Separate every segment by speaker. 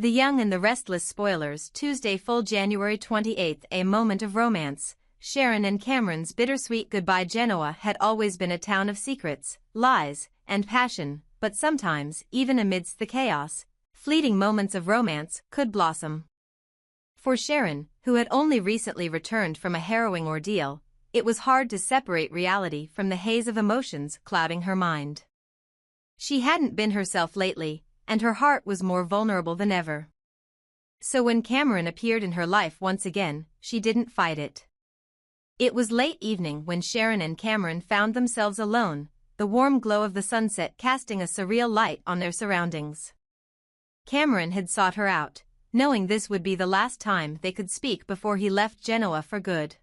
Speaker 1: The Young and the Restless spoilers. Tuesday, full January 28th. A moment of romance. Sharon and Cameron's bittersweet goodbye. Genoa had always been a town of secrets, lies, and passion, but sometimes, even amidst the chaos, fleeting moments of romance could blossom. For Sharon, who had only recently returned from a harrowing ordeal, it was hard to separate reality from the haze of emotions clouding her mind. She hadn't been herself lately, and her heart was more vulnerable than ever. So when Cameron appeared in her life once again, she didn't fight it. It was late evening when Sharon and Cameron found themselves alone, the warm glow of the sunset casting a surreal light on their surroundings. Cameron had sought her out, knowing this would be the last time they could speak before he left Genoa for good.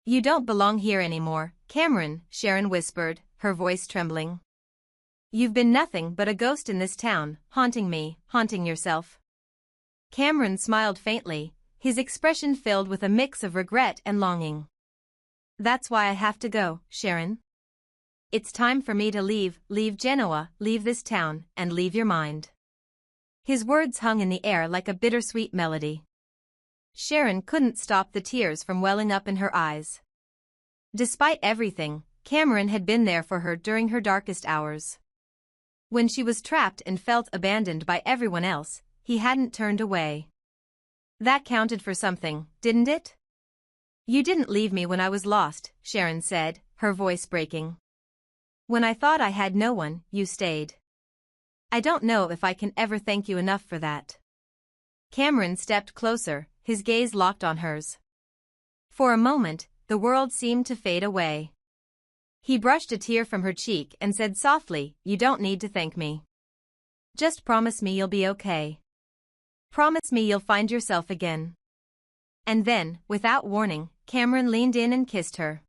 Speaker 1: "You don't belong here anymore, Cameron," Sharon whispered, her voice trembling. "You've been nothing but a ghost in this town, haunting me, haunting yourself." Cameron smiled faintly, his expression filled with a mix of regret and longing. "That's why I have to go, Sharon. It's time for me to leave Genoa, leave this town, and leave your mind." His words hung in the air like a bittersweet melody. Sharon couldn't stop the tears from welling up in her eyes. Despite everything, Cameron had been there for her during her darkest hours. When she was trapped and felt abandoned by everyone else, he hadn't turned away. That counted for something, didn't it? "You didn't leave me when I was lost," Sharon said, her voice breaking. "When I thought I had no one, you stayed. I don't know if I can ever thank you enough for that." Cameron stepped closer, his gaze locked on hers. For a moment, the world seemed to fade away. He brushed a tear from her cheek and said softly, "You don't need to thank me. Just promise me you'll be okay. Promise me you'll find yourself again." And then, without warning, Cameron leaned in and kissed her.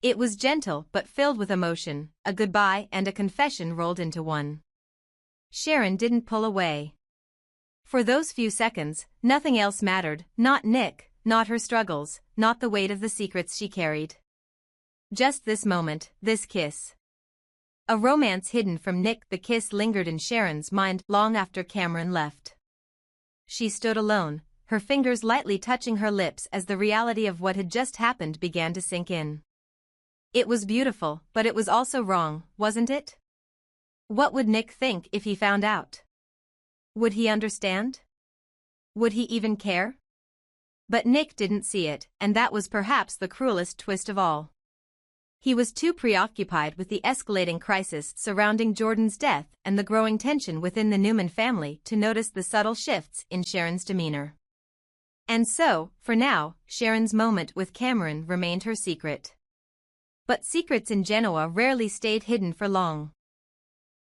Speaker 1: It was gentle but filled with emotion, a goodbye and a confession rolled into one. Sharon didn't pull away. For those few seconds, nothing else mattered, not Nick, not her struggles, not the weight of the secrets she carried. Just this moment, this kiss. A romance hidden from Nick. The kiss lingered in Sharon's mind long after Cameron left. She stood alone, her fingers lightly touching her lips as the reality of what had just happened began to sink in. It was beautiful, but it was also wrong, wasn't it? What would Nick think if he found out? Would he understand? Would he even care? But Nick didn't see it, and that was perhaps the cruelest twist of all. He was too preoccupied with the escalating crisis surrounding Jordan's death and the growing tension within the Newman family to notice the subtle shifts in Sharon's demeanor. And so, for now, Sharon's moment with Cameron remained her secret. But secrets in Genoa rarely stayed hidden for long.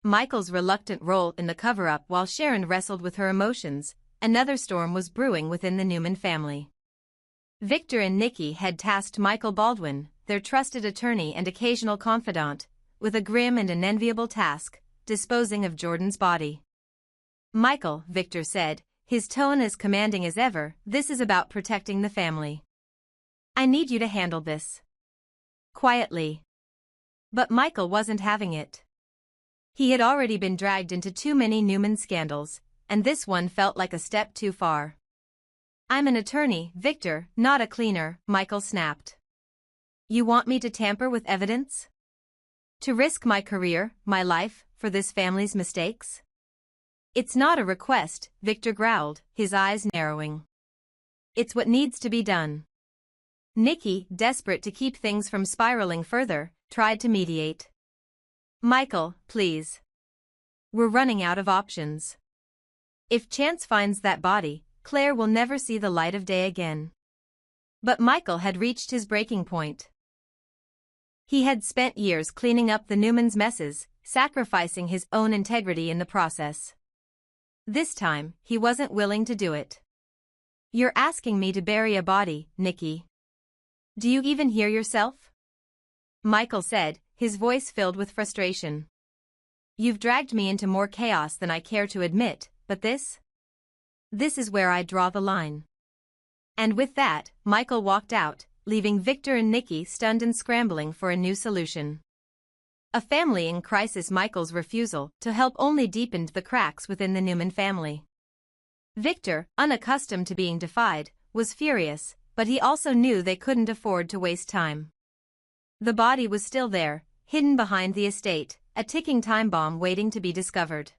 Speaker 1: Michael's reluctant role in the cover-up while Sharon wrestled with her emotions, another storm was brewing within the Newman family. Victor and Nikki had tasked Michael Baldwin, their trusted attorney and occasional confidant, with a grim and unenviable task, disposing of Jordan's body. "Michael," Victor said, his tone as commanding as ever, "this is about protecting the family. I need you to handle this." Quietly. But Michael wasn't having it. He had already been dragged into too many Newman scandals, and this one felt like a step too far. "I'm an attorney, Victor, not a cleaner," Michael snapped. "You want me to tamper with evidence? To risk my career, my life, for this family's mistakes?" "It's not a request," Victor growled, his eyes narrowing. "It's what needs to be done." Nikki, desperate to keep things from spiraling further, tried to mediate. "Michael, please. We're running out of options. If Chance finds that body, Claire will never see the light of day again." But Michael had reached his breaking point. He had spent years cleaning up the Newmans' messes, sacrificing his own integrity in the process. This time, he wasn't willing to do it. "You're asking me to bury a body, Nikki. Do you even hear yourself?" Michael said, his voice filled with frustration. "You've dragged me into more chaos than I care to admit, but this is where I draw the line." And with that, Michael walked out, leaving Victor and Nikki stunned and scrambling for a new solution. A family in crisis. Michael's refusal to help only deepened the cracks within the Newman family. Victor, unaccustomed to being defied, was furious, but he also knew they couldn't afford to waste time. The body was still there, hidden behind the estate, a ticking time bomb waiting to be discovered.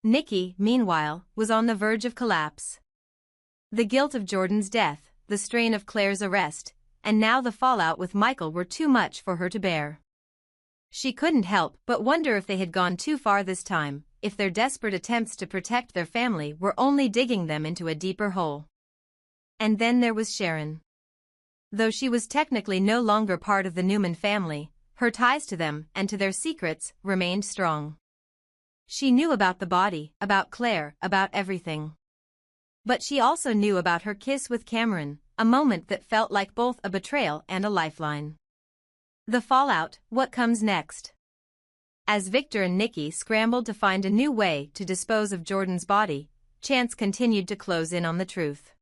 Speaker 1: Nikki, meanwhile, was on the verge of collapse. The guilt of Jordan's death, the strain of Claire's arrest, and now the fallout with Michael were too much for her to bear. She couldn't help but wonder if they had gone too far this time, if their desperate attempts to protect their family were only digging them into a deeper hole. And then there was Sharon. Though she was technically no longer part of the Newman family, her ties to them and to their secrets remained strong. She knew about the body, about Claire, about everything. But she also knew about her kiss with Cameron, a moment that felt like both a betrayal and a lifeline. The fallout, what comes next? As Victor and Nikki scrambled to find a new way to dispose of Jordan's body, chance continued to close in on the truth.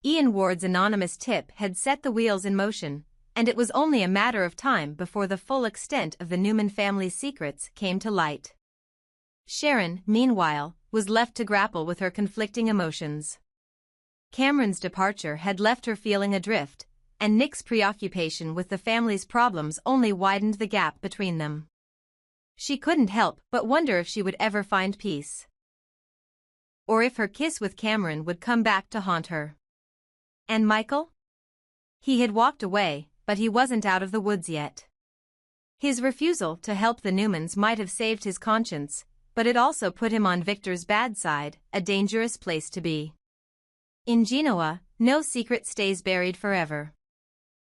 Speaker 1: Ian Ward's anonymous tip had set the wheels in motion, and it was only a matter of time before the full extent of the Newman family's secrets came to light. Sharon, meanwhile, was left to grapple with her conflicting emotions. Cameron's departure had left her feeling adrift, and Nick's preoccupation with the family's problems only widened the gap between them. She couldn't help but wonder if she would ever find peace. Or if her kiss with Cameron would come back to haunt her. And Michael? He had walked away, but he wasn't out of the woods yet. His refusal to help the Newmans might have saved his conscience, but it also put him on Victor's bad side, a dangerous place to be. In Genoa, no secret stays buried forever.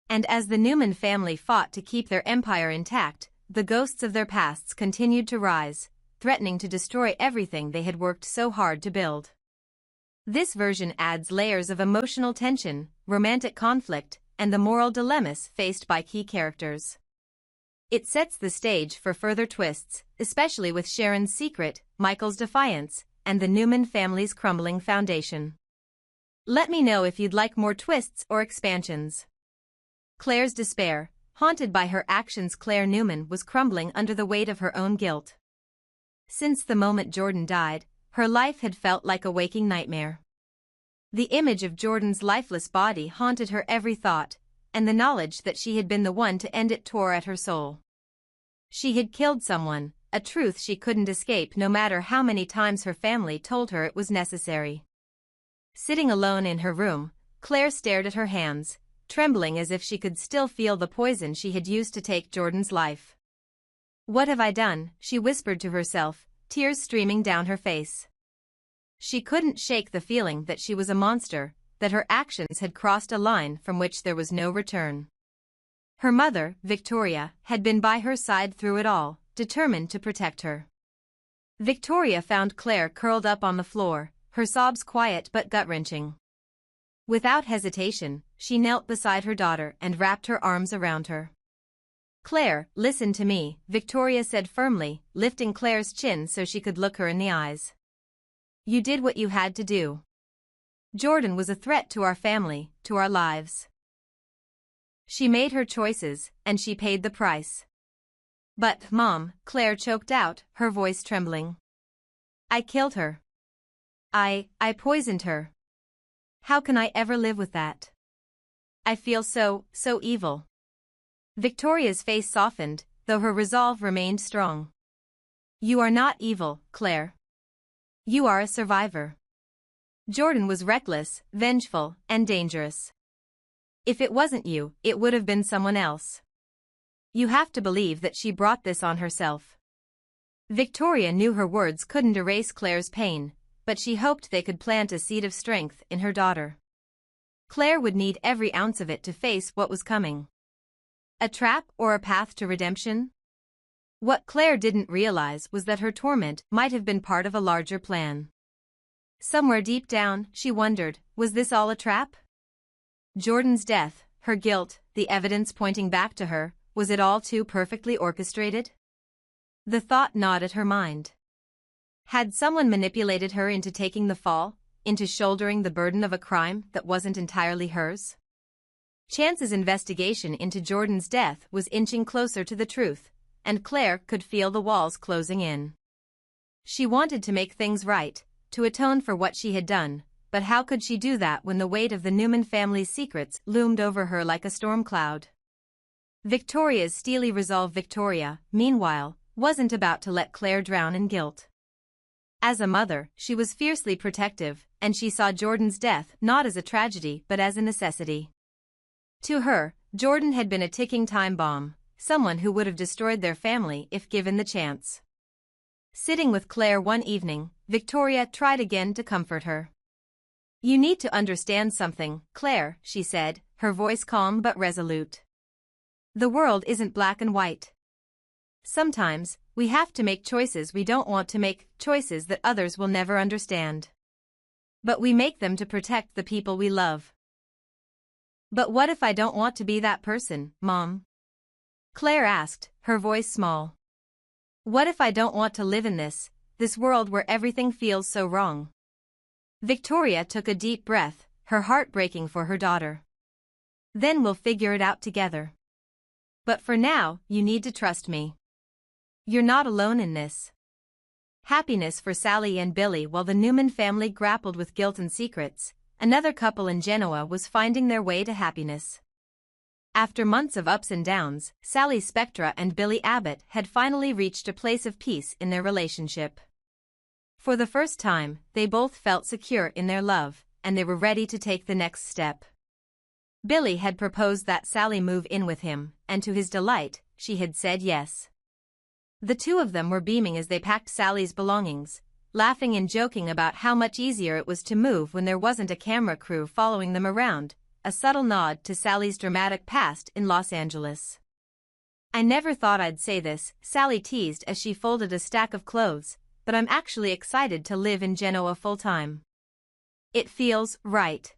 Speaker 1: And as the Newman family fought to keep their empire intact, the ghosts of their pasts continued to rise, threatening to destroy everything they had worked so hard to build. This version adds layers of emotional tension, romantic conflict, and the moral dilemmas faced by key characters. It sets the stage for further twists, especially with Sharon's secret, Michael's defiance, and the Newman family's crumbling foundation. Let me know if you'd like more twists or expansions. Claire's despair, haunted by her actions. Claire Newman was crumbling under the weight of her own guilt. Since the moment Jordan died, her life had felt like a waking nightmare. The image of Jordan's lifeless body haunted her every thought, and the knowledge that she had been the one to end it tore at her soul. She had killed someone, a truth she couldn't escape no matter how many times her family told her it was necessary. Sitting alone in her room, Claire stared at her hands, trembling as if she could still feel the poison she had used to take Jordan's life. "What have I done?" she whispered to herself, tears streaming down her face. She couldn't shake the feeling that she was a monster, that her actions had crossed a line from which there was no return. Her mother, Victoria, had been by her side through it all, determined to protect her. Victoria found Claire curled up on the floor, her sobs quiet but gut-wrenching. Without hesitation, she knelt beside her daughter and wrapped her arms around her. "Claire, listen to me," Victoria said firmly, lifting Claire's chin so she could look her in the eyes. "You did what you had to do. Jordan was a threat to our family, to our lives. She made her choices, and she paid the price." "But, Mom," Claire choked out, her voice trembling. "I killed her. I poisoned her. How can I ever live with that? I feel so evil." Victoria's face softened, though her resolve remained strong. "You are not evil, Claire. You are a survivor. Jordan was reckless, vengeful, and dangerous. If it wasn't you, it would have been someone else. You have to believe that she brought this on herself." Victoria knew her words couldn't erase Claire's pain, but she hoped they could plant a seed of strength in her daughter. Claire would need every ounce of it to face what was coming. A trap or a path to redemption? What Claire didn't realize was that her torment might have been part of a larger plan. Somewhere deep down, she wondered, was this all a trap? Jordan's death, her guilt, the evidence pointing back to her, was it all too perfectly orchestrated? The thought gnawed at her mind. Had someone manipulated her into taking the fall, into shouldering the burden of a crime that wasn't entirely hers? Chance's investigation into Jordan's death was inching closer to the truth, and Claire could feel the walls closing in. She wanted to make things right, to atone for what she had done, but how could she do that when the weight of the Newman family's secrets loomed over her like a storm cloud? Victoria's steely resolve. Victoria, meanwhile, wasn't about to let Claire drown in guilt. As a mother, she was fiercely protective, and she saw Jordan's death not as a tragedy but as a necessity. To her, Jordan had been a ticking time bomb, someone who would have destroyed their family if given the chance. Sitting with Claire one evening, Victoria tried again to comfort her. "You need to understand something, Claire," she said, her voice calm but resolute. "The world isn't black and white. Sometimes, we have to make choices we don't want to make, choices that others will never understand. But we make them to protect the people we love." "But what if I don't want to be that person, Mom?" Claire asked, her voice small. "What if I don't want to live in this world where everything feels so wrong?" Victoria took a deep breath, her heart breaking for her daughter. "Then we'll figure it out together. But for now, you need to trust me. You're not alone in this." Happiness for Sally and Billy. While the Newman family grappled with guilt and secrets, another couple in Genoa was finding their way to happiness. After months of ups and downs, Sally Spectra and Billy Abbott had finally reached a place of peace in their relationship. For the first time, they both felt secure in their love, and they were ready to take the next step. Billy had proposed that Sally move in with him, and to his delight, she had said yes. The two of them were beaming as they packed Sally's belongings, laughing and joking about how much easier it was to move when there wasn't a camera crew following them around, a subtle nod to Sally's dramatic past in Los Angeles. "I never thought I'd say this," Sally teased as she folded a stack of clothes, "but I'm actually excited to live in Genoa full-time. It feels right."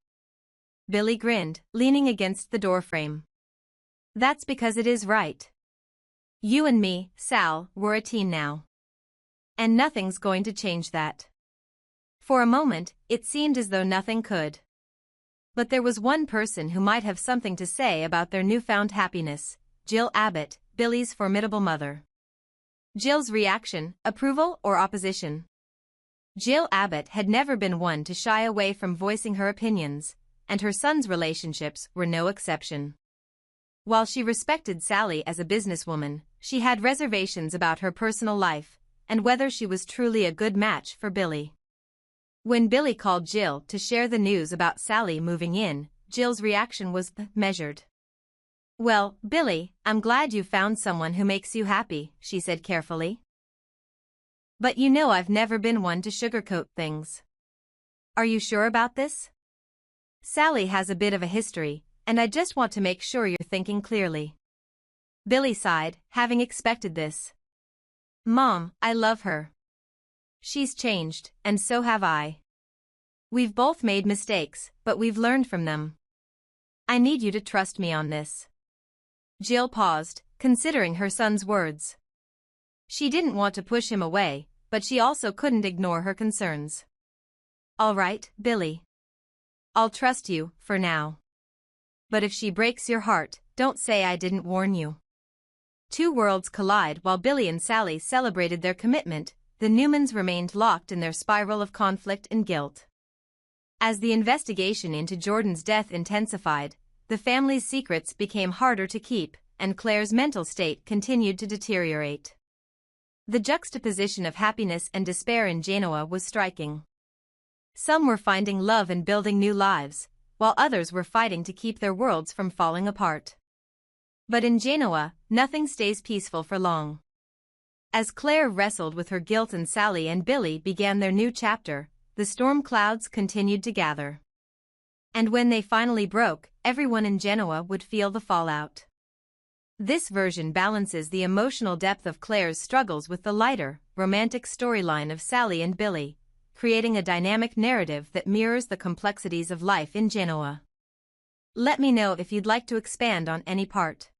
Speaker 1: Billy grinned, leaning against the doorframe. "That's because it is right. You and me, Sal, we're a team now. And nothing's going to change that." For a moment, it seemed as though nothing could. But there was one person who might have something to say about their newfound happiness: Jill Abbott, Billy's formidable mother. Jill's reaction: approval or opposition? Jill Abbott had never been one to shy away from voicing her opinions, and her son's relationships were no exception. While she respected Sally as a businesswoman, she had reservations about her personal life, and whether she was truly a good match for Billy. When Billy called Jill to share the news about Sally moving in, Jill's reaction was measured. "Well, Billy, I'm glad you found someone who makes you happy," she said carefully. "But you know I've never been one to sugarcoat things. Are you sure about this? Sally has a bit of a history, and I just want to make sure you're thinking clearly." Billy sighed, having expected this. "Mom, I love her. She's changed, and so have I. We've both made mistakes, but we've learned from them. I need you to trust me on this." Jill paused, considering her son's words. She didn't want to push him away, but she also couldn't ignore her concerns. "All right, Billy. I'll trust you, for now. But if she breaks your heart, don't say I didn't warn you." Two worlds collide. While Billy and Sally celebrated their commitment, the Newmans remained locked in their spiral of conflict and guilt. As the investigation into Jordan's death intensified, the family's secrets became harder to keep, and Claire's mental state continued to deteriorate. The juxtaposition of happiness and despair in Genoa was striking. Some were finding love and building new lives, while others were fighting to keep their worlds from falling apart. But in Genoa, nothing stays peaceful for long. As Claire wrestled with her guilt and Sally and Billy began their new chapter, the storm clouds continued to gather. And when they finally broke, everyone in Genoa would feel the fallout. This version balances the emotional depth of Claire's struggles with the lighter, romantic storyline of Sally and Billy, creating a dynamic narrative that mirrors the complexities of life in Genoa. Let me know if you'd like to expand on any part.